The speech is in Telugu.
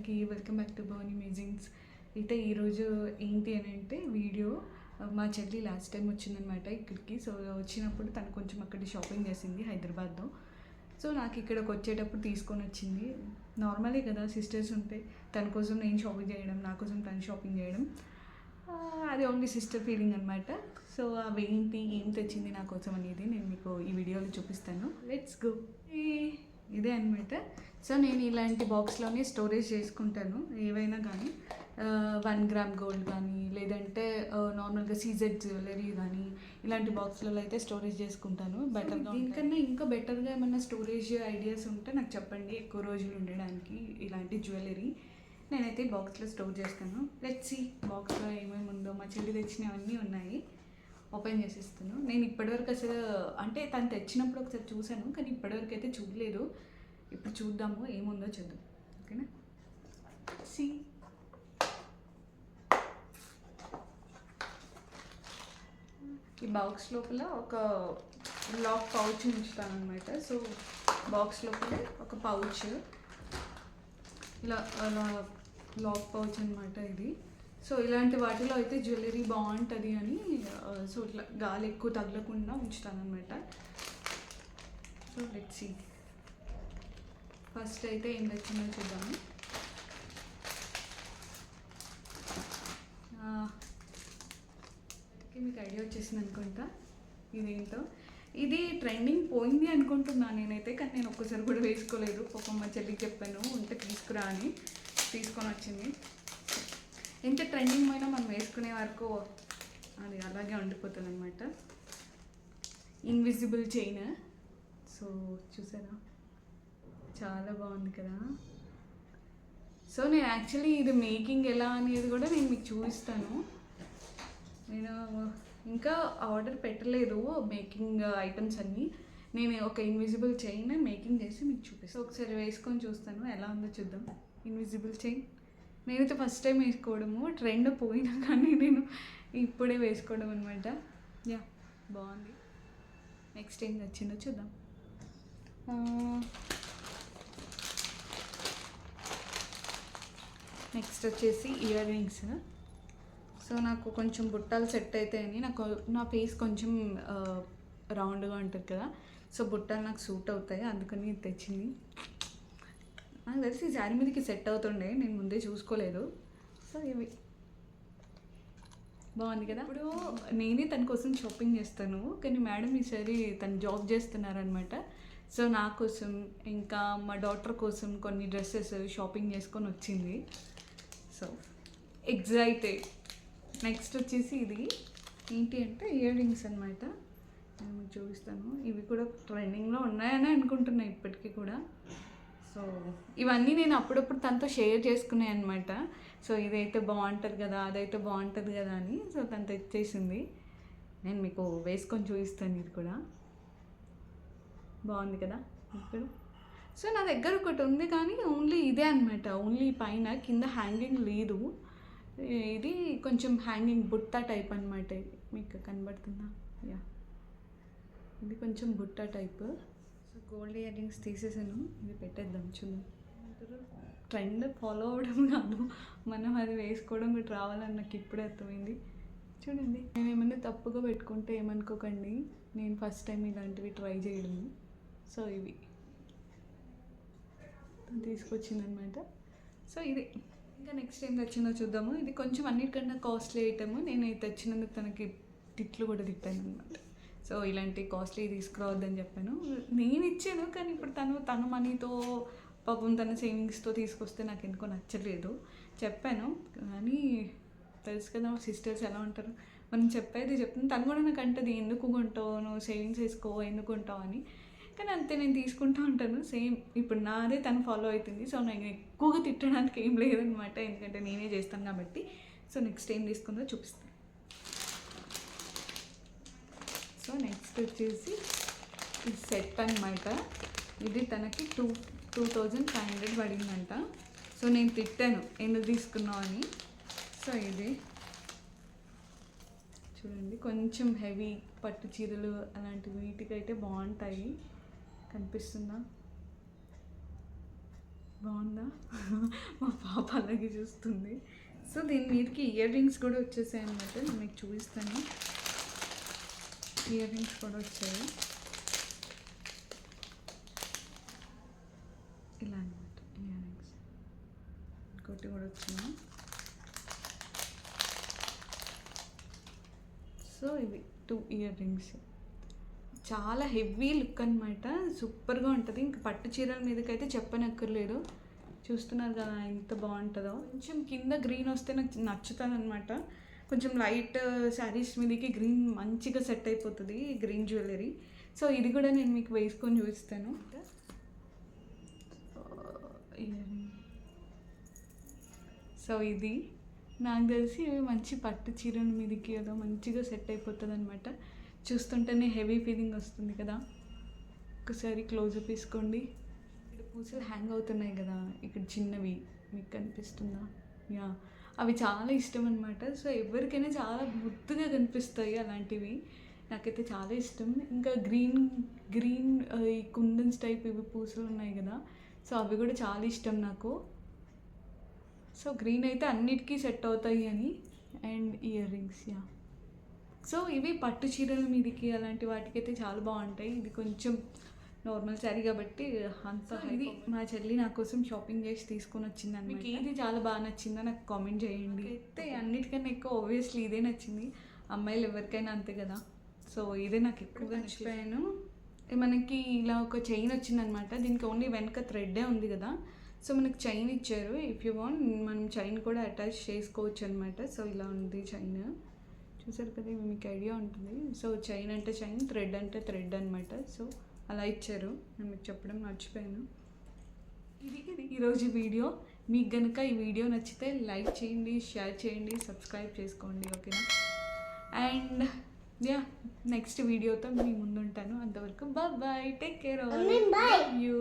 అందరికీ వెల్కమ్ బ్యాక్ టు భవానీ మేజింగ్స్. అయితే ఈరోజు ఏంటి అని అంటే వీడియో మా చెల్లి లాస్ట్ టైం వచ్చిందనమాట ఇక్కడికి. సో వచ్చినప్పుడు తను కొంచెం అక్కడ షాపింగ్ చేసింది హైదరాబాద్లో. సో నాకు ఇక్కడికి వచ్చేటప్పుడు తీసుకొని వచ్చింది. నార్మలే కదా, సిస్టర్స్ ఉంటే తన కోసం నేను షాపింగ్ చేయడం, నా కోసం తను షాపింగ్ చేయడం, అది ఓన్లీ సిస్టర్ ఫీలింగ్ అనమాట. సో అవి ఏంటి, ఏం తెచ్చింది నా కోసం అనేది నేను మీకు ఈ వీడియోలో చూపిస్తాను. Let's go. ఇదే అనమాట. సో నేను ఇలాంటి బాక్స్లోనే స్టోరేజ్ చేసుకుంటాను ఏవైనా కానీ, 1 గ్రామ్ గోల్డ్ కానీ, లేదంటే నార్మల్గా సీజెడ్ జ్యువెలరీ కానీ, ఇలాంటి బాక్స్లలో అయితే స్టోరేజ్ చేసుకుంటాను బెటర్గా. దీనికన్నా ఇంకా బెటర్గా ఏమన్నా స్టోరేజ్ ఐడియాస్ ఉంటే నాకు చెప్పండి, ఎక్కువ రోజులు ఉండడానికి ఇలాంటి జ్యువెలరీ నేనైతే బాక్స్లో స్టోర్ చేస్తాను. లెట్స్ సీ బాక్స్లో ఏమేమి ఉందో. మా చెల్లి తెచ్చినవన్నీ ఉన్నాయి, ఓపెన్ చేసిస్తాను. నేను ఇప్పటివరకు అసలు అంటే తను తెచ్చినప్పుడు ఒకసారి చూశాను, కానీ ఇప్పటివరకు అయితే చూడలేదు. ఇప్పుడు చూద్దాము ఏముందో చూద్దాం, ఓకేనా. సి ఈ బాక్స్ లోపల ఒక లాక్ పౌచ్ ఉంచుతాను అనమాట. సో బాక్స్ లోపల ఒక పౌచ్, ఇలా లాక్ పౌచ్ అనమాట ఇది. సో ఇలాంటి వాటిలో అయితే జ్యువెలరీ బాగుంటుంది అని, సో ఇట్లా గాలి ఎక్కువ తగలకుండా ఉంచుతాను అనమాట. So let's see. ఫస్ట్ అయితే ఏం తెచ్చిందో చూద్దాము. మీకు ఐడియా వచ్చేసింది అనుకుంటా ఇదేంటో. ఇది ట్రెండింగ్ పోయింది అనుకుంటున్నాను నేనైతే, కానీ నేను ఒక్కసారి కూడా వేసుకోలేదు. పాపం మా చెల్లికి చెప్పాను ఉంటే తీసుకురా అని, తీసుకొని వచ్చింది. ఎంత ట్రెండింగ్ అయినా మనం వేసుకునే వరకు అది అలాగే ఉండిపోతుంది అనమాట. Invisible chain. సో చూసారా, చాలా బాగుంది కదా. సో నేను యాక్చువల్లీ ఇది మేకింగ్ ఎలా అనేది కూడా నేను మీకు చూపిస్తాను. నేను ఇంకా ఆర్డర్ పెట్టలేదు మేకింగ్ ఐటమ్స్ అన్నీ. నేను ఒక ఇన్విజిబుల్ చైన్ మేకింగ్ చేసి మీకు చూపిస్తాను. ఒకసారి వేసుకొని చూస్తాను ఎలా ఉందో చూద్దాం. ఇన్విజిబుల్ చైన్ నేనైతే ఫస్ట్ టైం వేసుకోవడము, ట్రెండ్ పోయినా కానీ నేను ఇప్పుడే వేసుకోవడం అనమాట. యా, బాగుంది. నెక్స్ట్ ఏం వచ్చిందో చూద్దాం. నెక్స్ట్ వచ్చేసి ఇయర్ రింగ్స్. సో నాకు కొంచెం బుట్టాలు సెట్ అవుతాయని, నా ఫేస్ కొంచెం రౌండ్గా ఉంటుంది కదా, సో బుట్టాలు నాకు సూట్ అవుతాయి అందుకని తెచ్చింది. నాకు తెలిసి ఈ శారీ మీదకి సెట్ అవుతుండే, నేను ముందే చూసుకోలేదు. సో ఇవి బాగుంది కదా. ఇప్పుడు నేనే తన కోసం షాపింగ్ చేస్తాను, కానీ మేడం ఈసారి తను జాబ్ చేస్తున్నారనమాట. సో నా కోసం ఇంకా మా డాటర్ కోసం కొన్ని డ్రెస్సెస్ షాపింగ్ చేసుకొని వచ్చింది. So excited. నెక్స్ట్ వచ్చేసి ఇది ఏంటి అంటే ఇయర్ రింగ్స్ అనమాట. నేను మీకు చూపిస్తాను. ఇవి కూడా ట్రెండింగ్లో ఉన్నాయని అనుకుంటున్నాను ఇప్పటికీ కూడా. సో ఇవన్నీ నేను అప్పుడప్పుడు తనతో షేర్ చేసుకున్నాను అనమాట. సో ఇదైతే బాగుంటుంది కదా, అదైతే బాగుంటుంది కదా అని. సో తను తెచ్చేసింది, నేను మీకు వేసుకొని చూపిస్తాను. ఇది కూడా బాగుంది కదా ఇప్పుడు. సో నా దగ్గర ఒకటి ఉంది కానీ ఓన్లీ ఇదే అనమాట, ఓన్లీ పైన, కింద హ్యాంగింగ్ లేదు. ఇది కొంచెం హ్యాంగింగ్ బుట్ట టైప్ అనమాట. ఇది మీకు కనబడుతుందా? యా, ఇది కొంచెం బుట్ట type. So gold ear rings తీసేసాను, ఇది పెట్టేద్దాం. చూద్దాం. ట్రెండ్ ఫాలో అవ్వడం కాదు, మనం అది వేసుకోవడం కూడా రావాలని నాకు ఇప్పుడే అర్థమైంది. చూడండి, నేను ఏమైనా తప్పుగా పెట్టుకుంటే ఏమనుకోకండి, నేను ఫస్ట్ టైం ఇలాంటివి ట్రై చేయడము. సో ఇవి తీసుకొచ్చిందనమాట. సో ఇది ఇంకా నెక్స్ట్ ఏం తెచ్చిందో చూద్దాము. ఇది కొంచెం అన్నిటికన్నా కాస్ట్లీ ఐటమ్. నేను ఇది తెచ్చినందుకు తనకి తిట్లు కూడా తిట్టాను అనమాట. సో ఇలాంటి కాస్ట్లీ తీసుకురావద్దని చెప్పాను. నేను ఇచ్చాను, కానీ ఇప్పుడు తను మనీతో, పాపం తన సేవింగ్స్తో తీసుకొస్తే నాకు ఎందుకో నచ్చలేదు. చెప్పాను, కానీ తెలుసు కదా సిస్టర్స్ ఎలా ఉంటారు, మనం చెప్పేది చెప్తాను. తను కూడా నాకు అంటది, ఎందుకు కొంటావు నువ్వు, సేవింగ్స్ వేసుకో, ఎందుకు కొంటావు అని. కానీ అంతే, నేను తీసుకుంటూ ఉంటాను. సేమ్ ఇప్పుడు నాదే తను ఫాలో అవుతుంది. సో నేను ఎక్కువగా తిట్టడానికి ఏం లేదనమాట, ఎందుకంటే నేనే చేస్తాను కాబట్టి. సో నెక్స్ట్ ఏం తీసుకుందో చూపిస్తాను. సో నెక్స్ట్ వచ్చేసి ఈ సెట్ అనమాట. ఇది తనకి 2500 పడిందంట. సో నేను తిట్టాను ఎందుకు తీసుకున్నావు అని. సో ఇది చూడండి, కొంచెం హెవీ పట్టు చీరలు అలాంటి వీటికైతే బాగుంటాయి. కనిపిస్తుందా? బాగుందా? మా పాప అలాగే చూస్తుంది. సో దీని మీదకి ఇయర్ రింగ్స్ కూడా వచ్చేసాయి అనమాట. నేను మీకు చూపిస్తాను. ఇయర్ రింగ్స్ కూడా వచ్చాయి ఇలా అనమాట. ఇయర్ రింగ్స్ ఇంకోటి కూడా వచ్చింది. సో ఇవి 2 ఇయర్ రింగ్స్. చాలా హెవీ లుక్ అనమాట. సూపర్గా ఉంటుంది. ఇంక పట్టు చీరల మీదకైతే చెప్పనక్కర్లేదు. చూస్తున్నారు కదా ఎంత బాగుంటుందో. కొంచెం కింద గ్రీన్ వస్తే నాకు నచ్చుతుంది అనమాట. కొంచెం లైట్ శారీస్ మీదకి గ్రీన్ మంచిగా సెట్ అయిపోతుంది గ్రీన్ జ్యువెలరీ. సో ఇది కూడా నేను మీకు వేసుకొని చూపిస్తాను. సో ఇది నాకు తెలిసి ఇవి మంచి పట్టు చీరల మీదకి ఏదో మంచిగా సెట్ అయిపోతుంది అనమాట. చూస్తుంటేనే హెవీ ఫీలింగ్ వస్తుంది కదా. ఒకసారి క్లోజప్ తీసుకోండి. ఇక్కడ పూసలు హ్యాంగ్ అవుతున్నాయి కదా, ఇక్కడ చిన్నవి మీకు కనిపిస్తుందా? యా, అవి చాలా ఇష్టం అనమాట. సో ఎవరికైనా చాలా ముద్దుగా కనిపిస్తాయి అలాంటివి. నాకైతే చాలా ఇష్టం. ఇంకా గ్రీన్ గ్రీన్ ఈ కుందన్స్ టైప్ ఇవి పూసలు ఉన్నాయి కదా, సో అవి కూడా చాలా ఇష్టం నాకు. సో గ్రీన్ అయితే అన్నిటికీ సెట్ అవుతాయి అని. And ear rings. Yeah, so ఇవి పట్టు చీరల మీదకి అలాంటి వాటికైతే చాలా బాగుంటాయి. ఇది కొంచెం నార్మల్ శారీ కాబట్టి అంత. ఇది మా చెల్లి నా కోసం షాపింగ్ చేసి తీసుకొని వచ్చింది. మీకు ఇది చాలా బాగా నచ్చిందో నాకు కామెంట్ చేయండి. అయితే అన్నిటికన్నా ఎక్కువ ఆబ్వియస్లీ ఇదే నచ్చింది. అమ్మాయిలు ఎవరికైనా అంతే కదా. సో ఇదే నాకు ఎక్కువగా నచ్చిపోయాను. మనకి ఇలా ఒక చైన్ వచ్చిందనమాట. దీనికి ఓన్లీ వెనక థ్రెడ్డే ఉంది కదా. సో మనకి చైన్ ఇచ్చారు. ఇఫ్ యూ వాంట్ మనం చైన్ కూడా అటాచ్ చేసుకోవచ్చు అనమాట. సో ఇలా ఉంది చైన్. చూసారు కదా, ఇవి మీకు ఐడియా ఉంటుంది. సో చైన్ అంటే చైన్, థ్రెడ్ అంటే థ్రెడ్ అనమాట. సో అలా ఇచ్చారు. నేను మీకు చెప్పడం మర్చిపోయాను. ఇది ఈరోజు వీడియో. మీకు కనుక ఈ వీడియో నచ్చితే లైక్ చేయండి, షేర్ చేయండి, సబ్స్క్రైబ్ చేసుకోండి. ఓకేనా? అండ్ యా, నెక్స్ట్ వీడియోతో మీ ముందుంటాను. అంతవరకు bye, take care all you.